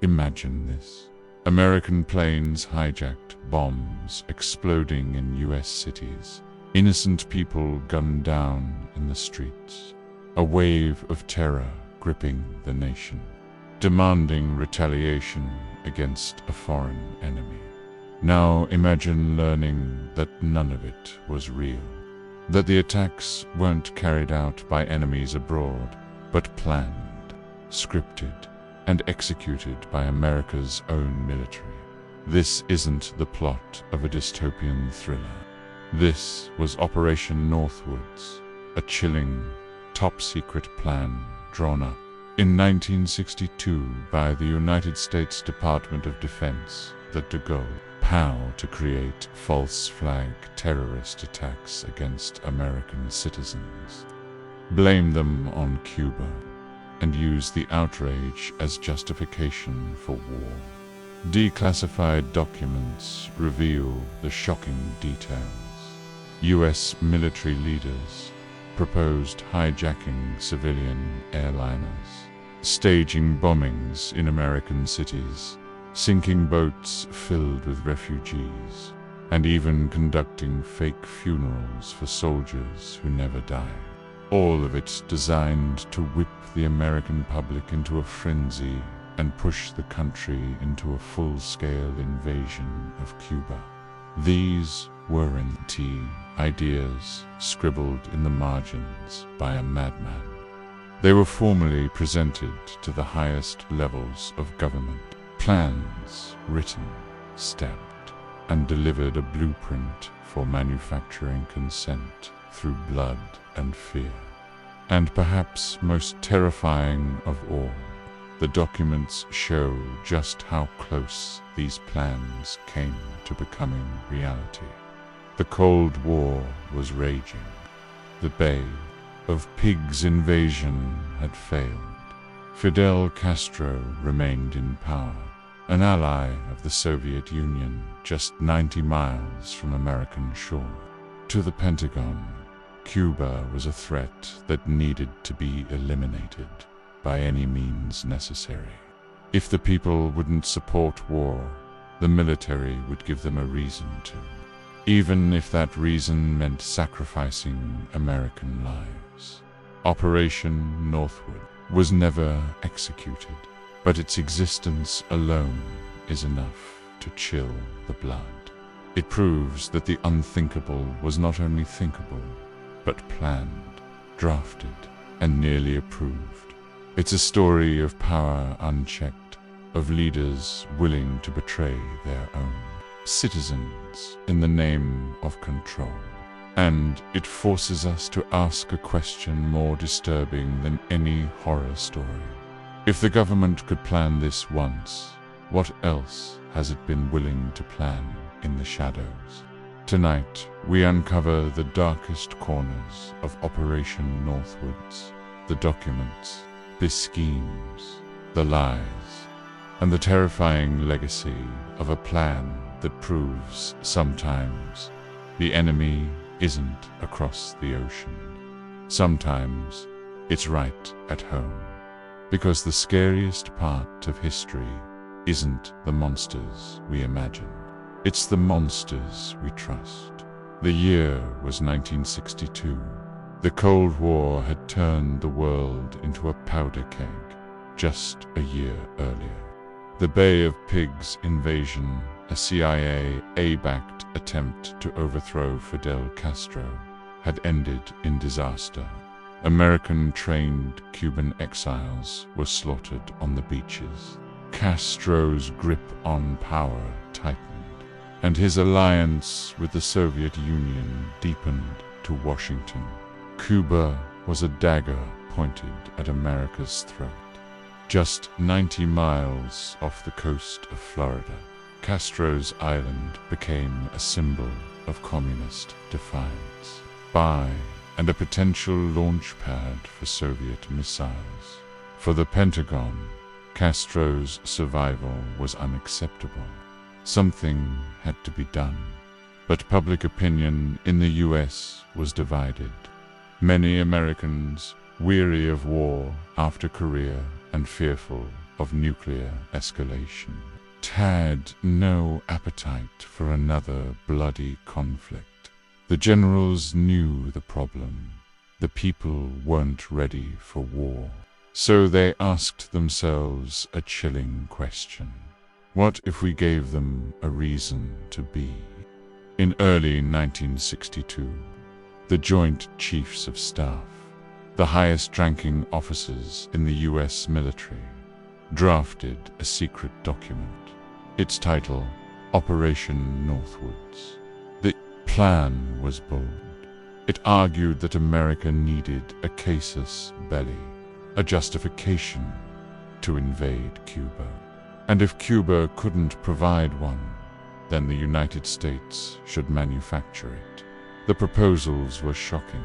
Imagine this. American planes hijacked, bombs exploding in US cities, innocent people gunned down in the streets, a wave of terror gripping the nation, demanding retaliation against a foreign enemy. Now imagine learning that none of it was real, that the attacks weren't carried out by enemies abroad, but planned, scripted, and executed by America's own military. This isn't the plot of a dystopian thriller. This was Operation Northwoods, a chilling, top-secret plan drawn up in 1962 by the United States Department of Defense that de Gaulle vowed to create false flag terrorist attacks against American citizens, blame them on Cuba, and use the outrage as justification for war. Declassified documents reveal the shocking details. US military leaders proposed hijacking civilian airliners, staging bombings in American cities, sinking boats filled with refugees, and even conducting fake funerals for soldiers who never died. All of it designed to whip the American public into a frenzy and push the country into a full-scale invasion of Cuba. These weren't ideas scribbled in the margins by a madman. They were formally presented to the highest levels of government, plans written, stamped, and delivered a blueprint for manufacturing consent through blood and fear. And perhaps most terrifying of all, the documents show just how close these plans came to becoming reality. The Cold War was raging. The Bay of Pigs invasion had failed. Fidel Castro remained in power, an ally of the Soviet Union just 90 miles from American shore. To the Pentagon, Cuba was a threat that needed to be eliminated by any means necessary. If the people wouldn't support war, the military would give them a reason to, even if that reason meant sacrificing American lives. Operation Northwood was never executed, but its existence alone is enough to chill the blood. It proves that the unthinkable was not only thinkable, but planned, drafted, and nearly approved. It's a story of power unchecked, of leaders willing to betray their own citizens in the name of control. And it forces us to ask a question more disturbing than any horror story. If the government could plan this once, what else has it been willing to plan in the shadows? Tonight, we uncover the darkest corners of Operation Northwoods, the documents, the schemes, the lies, and the terrifying legacy of a plan that proves sometimes the enemy isn't across the ocean. Sometimes it's right at home, because the scariest part of history isn't the monsters we imagine. It's the monsters we trust. The year was 1962. The Cold War had turned the world into a powder keg just a year earlier. The Bay of Pigs invasion, a CIA-backed attempt to overthrow Fidel Castro, had ended in disaster. American-trained Cuban exiles were slaughtered on the beaches. Castro's grip on power tightened, and his alliance with the Soviet Union deepened to Washington. Cuba was a dagger pointed at America's throat. Just 90 miles off the coast of Florida, Castro's island became a symbol of communist defiance, and a potential launch pad for Soviet missiles. For the Pentagon, Castro's survival was unacceptable. Something had to be done, but public opinion in the US was divided. Many Americans, weary of war after Korea and fearful of nuclear escalation, had no appetite for another bloody conflict. The generals knew the problem. The people weren't ready for war. So they asked themselves a chilling question. What if we gave them a reason to be? In early 1962, the Joint Chiefs of Staff, the highest-ranking officers in the U.S. military, drafted a secret document. Its title, Operation Northwoods. The plan was bold. It argued that America needed a casus belli, a justification to invade Cuba. And if Cuba couldn't provide one, then the United States should manufacture it. The proposals were shocking.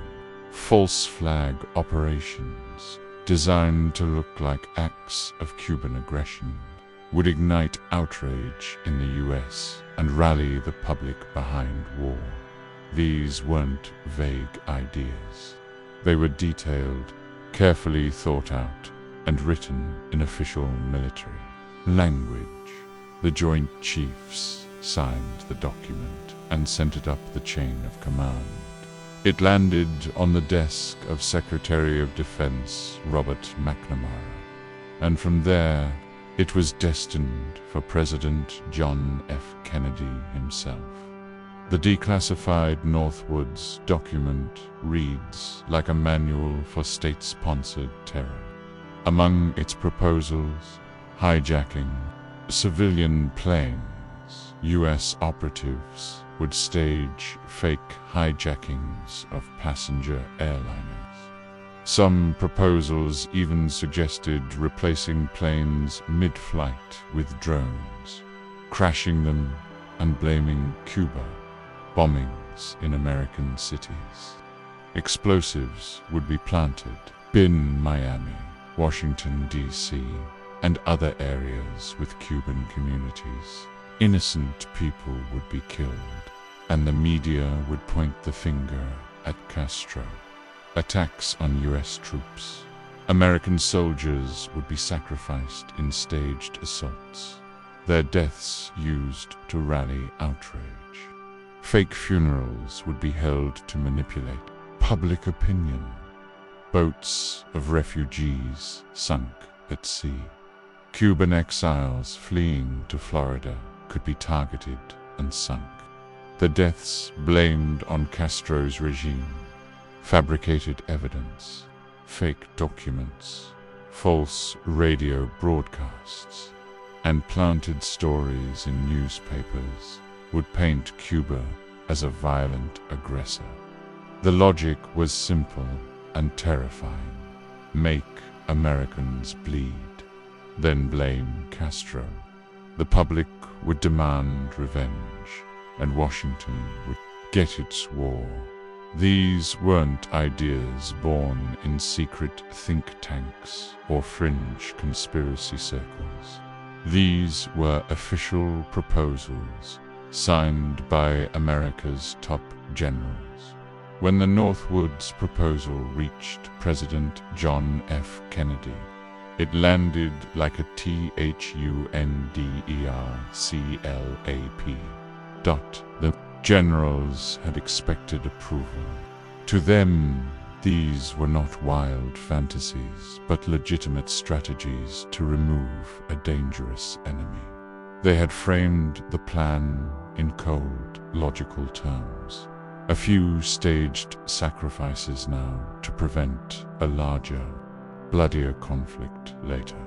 False flag operations, designed to look like acts of Cuban aggression, would ignite outrage in the U.S. and rally the public behind war. These weren't vague ideas. They were detailed, carefully thought out, and written in official military language. The Joint Chiefs signed the document and sent it up the chain of command. It landed on the desk of Secretary of Defense Robert McNamara, and from there it was destined for President John F. Kennedy himself. The Declassified Northwoods document reads like a manual for state-sponsored terror. Among its proposals, hijacking civilian planes. U.S. operatives would stage fake hijackings of passenger airliners. Some proposals even suggested replacing planes mid-flight with drones, crashing them and blaming Cuba. Bombings in American cities. Explosives would be planted in Miami, Washington, D.C., and other areas with Cuban communities. Innocent people would be killed, and the media would point the finger at Castro. Attacks on U.S. troops. American soldiers would be sacrificed in staged assaults, their deaths used to rally outrage. Fake funerals would be held to manipulate public opinion. Boats of refugees sunk at sea. Cuban exiles fleeing to Florida could be targeted and sunk. The deaths blamed on Castro's regime. Fabricated evidence, fake documents, false radio broadcasts, and planted stories in newspapers would paint Cuba as a violent aggressor. The logic was simple and terrifying. Make Americans bleed, then blame Castro. The public would demand revenge, and Washington would get its war. These weren't ideas born in secret think tanks or fringe conspiracy circles. These were official proposals signed by America's top generals. When the Northwoods proposal reached President John F. Kennedy, it landed like a THUNDERCLAP. The generals had expected approval. To them, these were not wild fantasies, but legitimate strategies to remove a dangerous enemy. They had framed the plan in cold, logical terms. A few staged sacrifices now to prevent a larger, bloodier conflict later.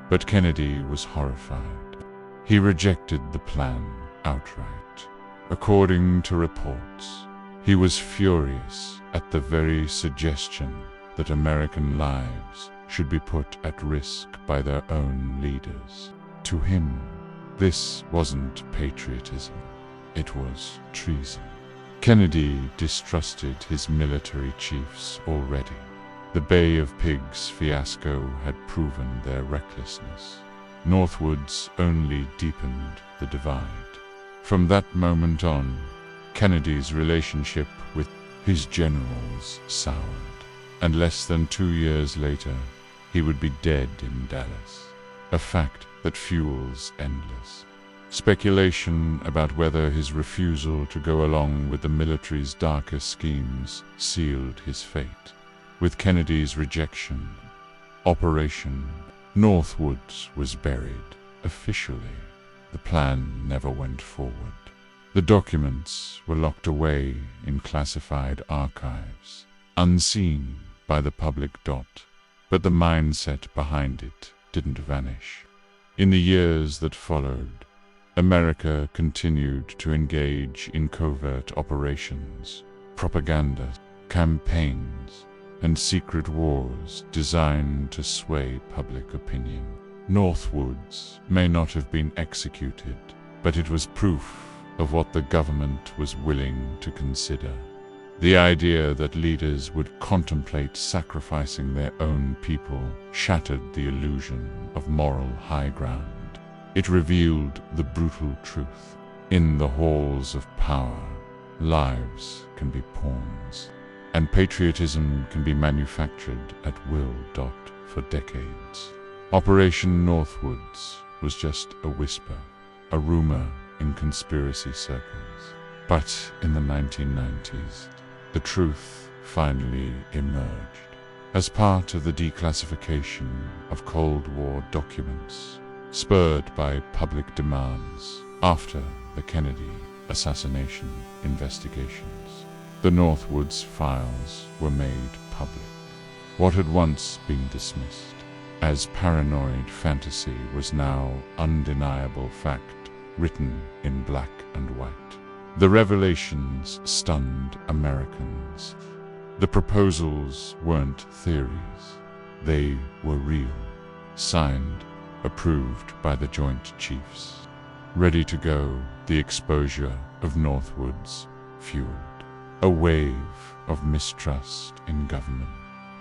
But Kennedy was horrified. He rejected the plan outright. According to reports, he was furious at the very suggestion that American lives should be put at risk by their own leaders. To him, this wasn't patriotism, it was treason. Kennedy distrusted his military chiefs already. The Bay of Pigs fiasco had proven their recklessness. Northwoods only deepened the divide. From that moment on, Kennedy's relationship with his generals soured, and less than 2 years later, he would be dead in Dallas. a fact that fuels endless speculation about whether his refusal to go along with the military's darker schemes sealed his fate. With Kennedy's rejection, Operation Northwoods was buried. Officially, the plan never went forward. The documents were locked away in classified archives, unseen by the public. But the mindset behind it didn't vanish. In the years that followed, America continued to engage in covert operations, propaganda, campaigns, and secret wars designed to sway public opinion. Northwoods may not have been executed, but it was proof of what the government was willing to consider. The idea that leaders would contemplate sacrificing their own people shattered the illusion of moral high ground. It revealed the brutal truth. In the halls of power, lives can be pawns, and patriotism can be manufactured at will. For decades, Operation Northwoods was just a whisper, a rumor in conspiracy circles. But in the 1990s, the truth finally emerged. As part of the declassification of Cold War documents, spurred by public demands after the Kennedy assassination investigations, the Northwoods files were made public. What had once been dismissed as paranoid fantasy was now undeniable fact, written in black and white. The revelations stunned Americans. The proposals weren't theories. They were real, signed, approved by the Joint Chiefs. Ready to go, the exposure of Northwoods fueled a wave of mistrust in government.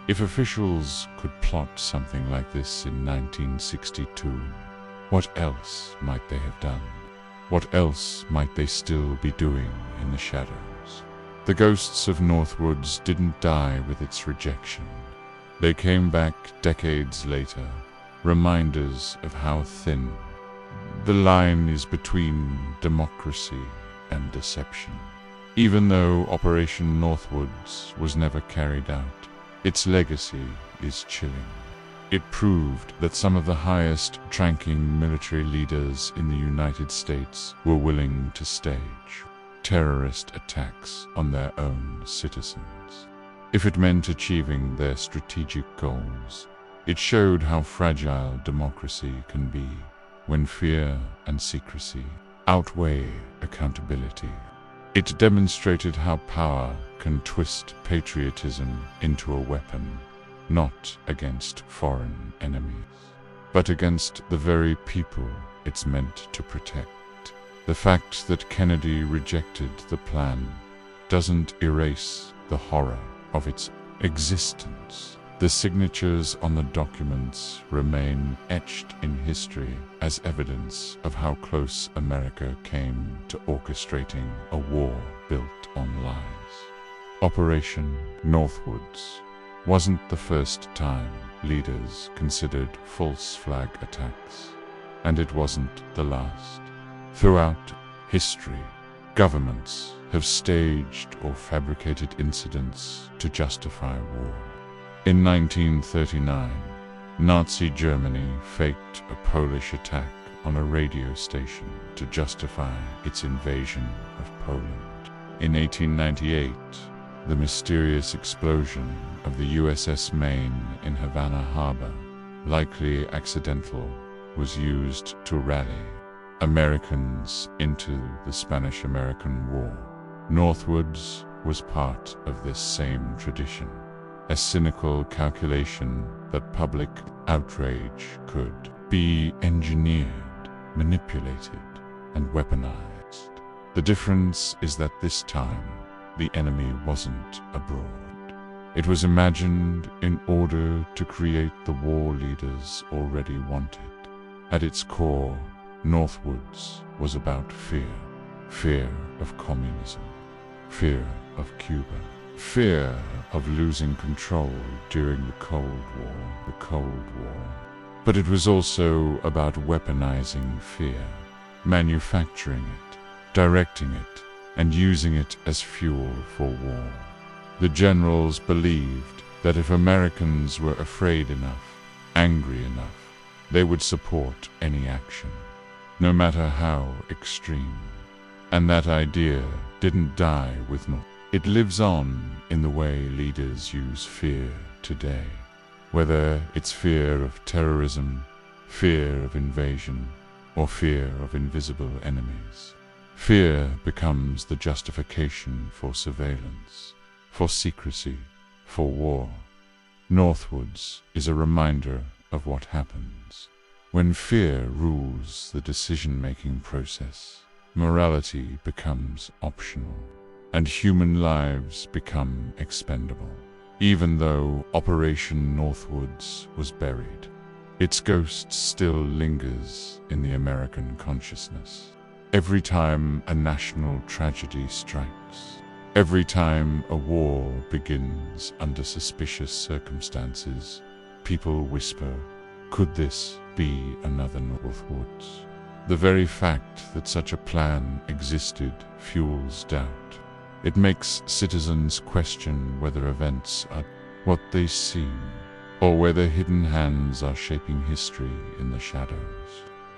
If officials could plot something like this in 1962, what else might they have done? What else might they still be doing in the shadows? The ghosts of Northwoods didn't die with its rejection. They came back decades later, reminders of how thin the line is between democracy and deception. Even though Operation Northwoods was never carried out, its legacy is chilling. It proved that some of the highest-ranking military leaders in the United States were willing to stage terrorist attacks on their own citizens. If it meant achieving their strategic goals, it showed how fragile democracy can be when fear and secrecy outweigh accountability. It demonstrated how power can twist patriotism into a weapon, not against foreign enemies, but against the very people it's meant to protect. The fact that Kennedy rejected the plan doesn't erase the horror of its existence. The signatures on the documents remain etched in history as evidence of how close America came to orchestrating a war built on lies. Operation Northwoods wasn't the first time leaders considered false flag attacks, and it wasn't the last. Throughout history, governments have staged or fabricated incidents to justify war. In 1939, Nazi Germany faked a Polish attack on a radio station to justify its invasion of Poland. In 1898, the mysterious explosion of the USS Maine in Havana Harbor, likely accidental, was used to rally Americans into the Spanish-American War. Northwoods was part of this same tradition, a cynical calculation that public outrage could be engineered, manipulated, and weaponized. The difference is that this time, the enemy wasn't abroad. It was imagined in order to create the war leaders already wanted. At its core, Northwoods was about fear. Fear of communism. Fear of Cuba. Fear of losing control during the Cold War. But it was also about weaponizing fear, manufacturing it, directing it, and using it as fuel for war. The generals believed that if Americans were afraid enough, angry enough, they would support any action, no matter how extreme. And that idea didn't die with North. It lives on in the way leaders use fear today, whether it's fear of terrorism, fear of invasion, or fear of invisible enemies. Fear becomes the justification for surveillance, for secrecy, for war. Northwoods is a reminder of what happens when fear rules the decision-making process. Morality becomes optional, and human lives become expendable. Even though Operation Northwoods was buried, its ghost still lingers in the American consciousness. Every time a national tragedy strikes, every time a war begins under suspicious circumstances, people whisper, "Could this be another Northwoods?" The very fact that such a plan existed fuels doubt. It makes citizens question whether events are what they seem, or whether hidden hands are shaping history in the shadows.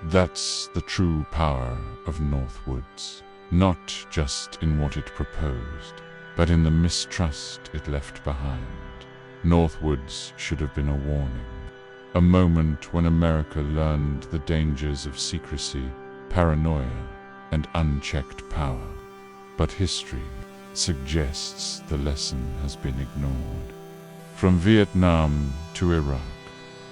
That's the true power of Northwoods, not just in what it proposed, but in the mistrust it left behind. Northwoods should have been a warning, a moment when America learned the dangers of secrecy, paranoia, and unchecked power. But history suggests the lesson has been ignored. From Vietnam to Iraq,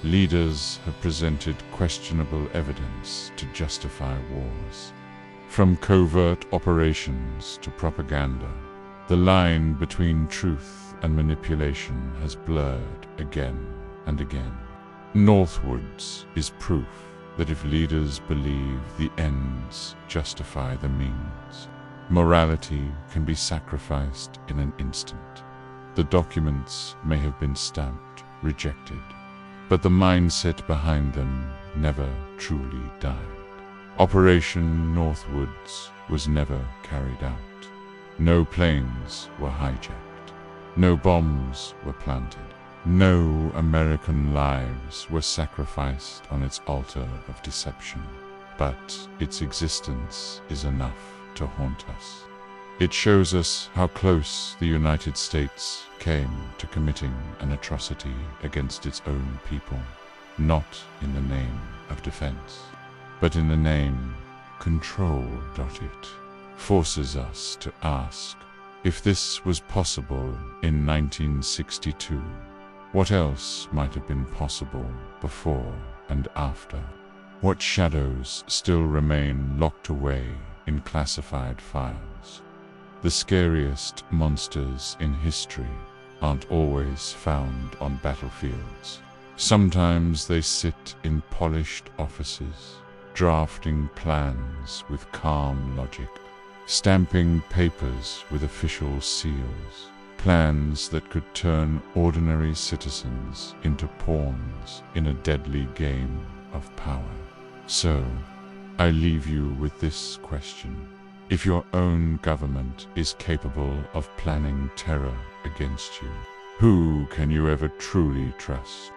leaders have presented questionable evidence to justify wars. From covert operations to propaganda, the line between truth and manipulation has blurred again and again. Northwoods is proof that if leaders believe the ends justify the means, morality can be sacrificed in an instant. The documents may have been stamped, rejected, but the mindset behind them never truly died. Operation Northwoods was never carried out. No planes were hijacked. No bombs were planted. No American lives were sacrificed on its altar of deception. But its existence is enough to haunt us. It shows us how close the United States came to committing an atrocity against its own people, not in the name of defense, but in the name control. It forces us to ask, if this was possible in 1962, what else might have been possible before and after? What shadows still remain locked away in classified files? The scariest monsters in history aren't always found on battlefields. Sometimes they sit in polished offices, drafting plans with calm logic, stamping papers with official seals, plans that could turn ordinary citizens into pawns in a deadly game of power. So, I leave you with this question. If your own government is capable of planning terror against you, who can you ever truly trust?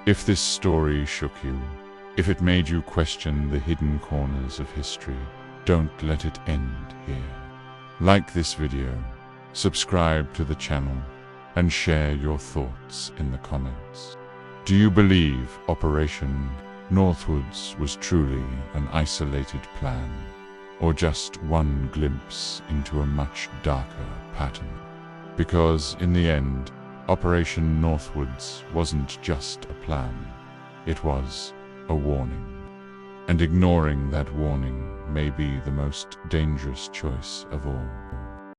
If this story shook you, if it made you question the hidden corners of history, don't let it end here. Like this video, subscribe to the channel, and share your thoughts in the comments. Do you believe Operation Northwoods was truly an isolated plan, or just one glimpse into a much darker pattern? Because in the end, Operation Northwoods wasn't just a plan, it was a warning. And ignoring that warning may be the most dangerous choice of all.